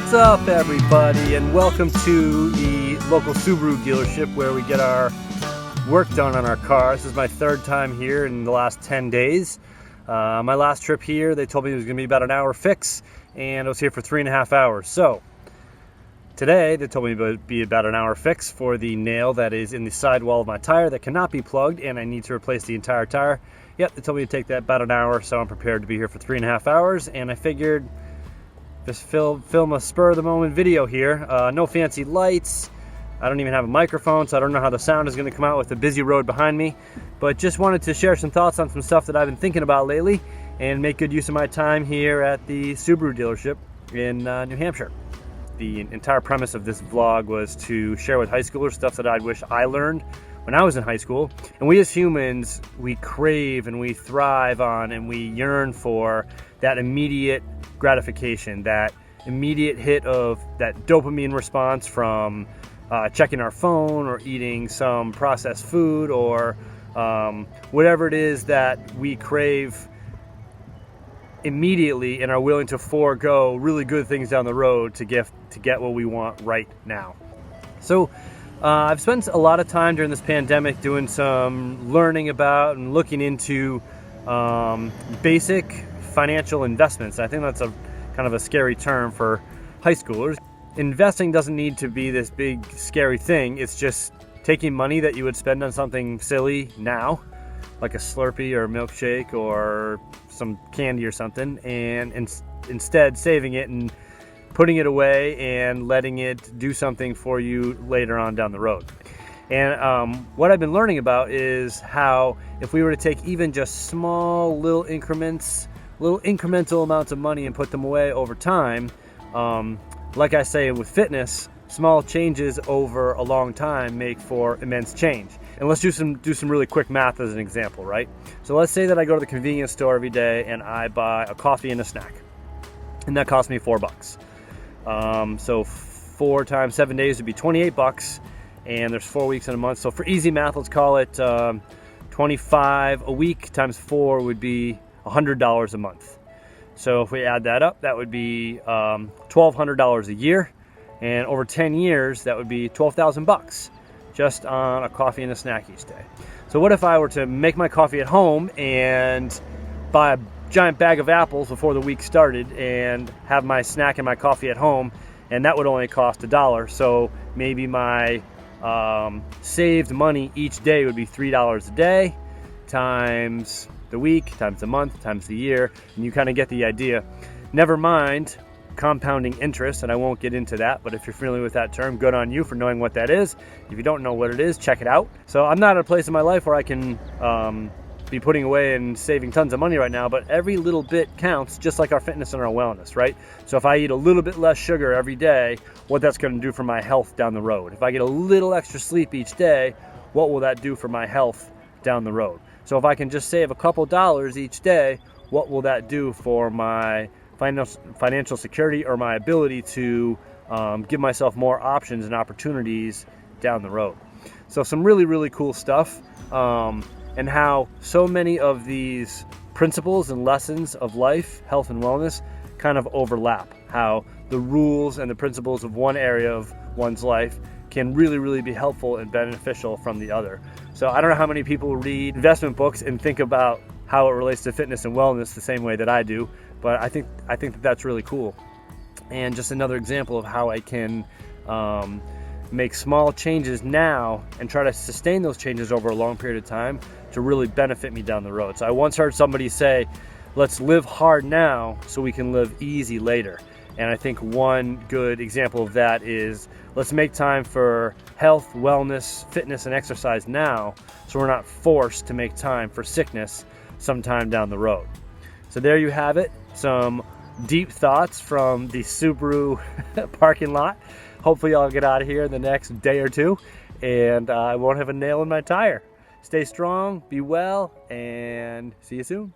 What's up, everybody, and welcome to the local Subaru dealership where we get our work done on our car. This is my third time here in the last 10 days. My last trip here, they told me it was going to be about an hour fix, and I was here for 3.5 hours. So today, they told me it would be about an hour fix for the nail that is in the sidewall of my tire that cannot be plugged, and I need to replace the entire tire. Yep, they told me to take that about an hour, so I'm prepared to be here for 3.5 hours, and I figured just film a spur-of-the-moment video here. No fancy lights. I don't even have a microphone, so I don't know how the sound is going to come out with the busy road behind me. But just wanted to share some thoughts on some stuff that I've been thinking about lately and make good use of my time here at the Subaru dealership in New Hampshire. The entire premise of this vlog was to share with high schoolers stuff that I wish I learned when I was in high school. And we as humans, we crave and we thrive on and we yearn for that immediate gratification, that immediate hit of that dopamine response from checking our phone or eating some processed food or whatever it is that we crave immediately and are willing to forego really good things down the road to get what we want right now. So I've spent a lot of time during this pandemic doing some learning about and looking into basic financial investments. I think that's a kind of a scary term for high schoolers. Investing doesn't need to be this big scary thing. It's just taking money that you would spend on something silly now, like a Slurpee or a milkshake or some candy or something, and instead saving it and putting it away and letting it do something for you later on down the road. And what I've been learning about is how if we were to take even just small little incremental amounts of money and put them away over time, like I say with fitness, small changes over a long time make for immense change. And let's do some really quick math as an example, right? So let's say that I go to the convenience store every day and I buy a coffee and a snack, and that costs me $4. So 4 times 7 days would be $28, and there's 4 weeks in a month. So for easy math, let's call it 25 a week times 4 would be $100 a month. So if we add that up, that would be $1,200 a year, and over 10 years, that would be $12,000 just on a coffee and a snack each day. So what if I were to make my coffee at home and buy a giant bag of apples before the week started and have my snack and my coffee at home, and that would only cost $1. So maybe my saved money each day would be $3 a day times the week, times the month, times the year, and you kind of get the idea. Never mind compounding interest, and I won't get into that, but if you're familiar with that term, good on you for knowing what that is. If you don't know what it is, check it out. So I'm not at a place in my life where I can be putting away and saving tons of money right now, but every little bit counts, just like our fitness and our wellness, right? So if I eat a little bit less sugar every day, what that's going to do for my health down the road. If I get a little extra sleep each day, what will that do for my health down the road? So if I can just save a couple dollars each day, what will that do for my financial security or my ability to give myself more options and opportunities down the road? So some really, really cool stuff. And how so many of these principles and lessons of life, health and wellness, kind of overlap. How the rules and the principles of one area of one's life can really, really be helpful and beneficial from the other. So I don't know how many people read investment books and think about how it relates to fitness and wellness the same way that I do, but I think that that's really cool. And just another example of how I can make small changes now and try to sustain those changes over a long period of time to really benefit me down the road. So I once heard somebody say, let's live hard now so we can live easy later. And I think one good example of that is let's make time for health, wellness, fitness, and exercise now so we're not forced to make time for sickness sometime down the road. So there you have it, some deep thoughts from the Subaru parking lot. Hopefully I'll get out of here in the next day or two and I won't have a nail in my tire. Stay strong, be well, and see you soon.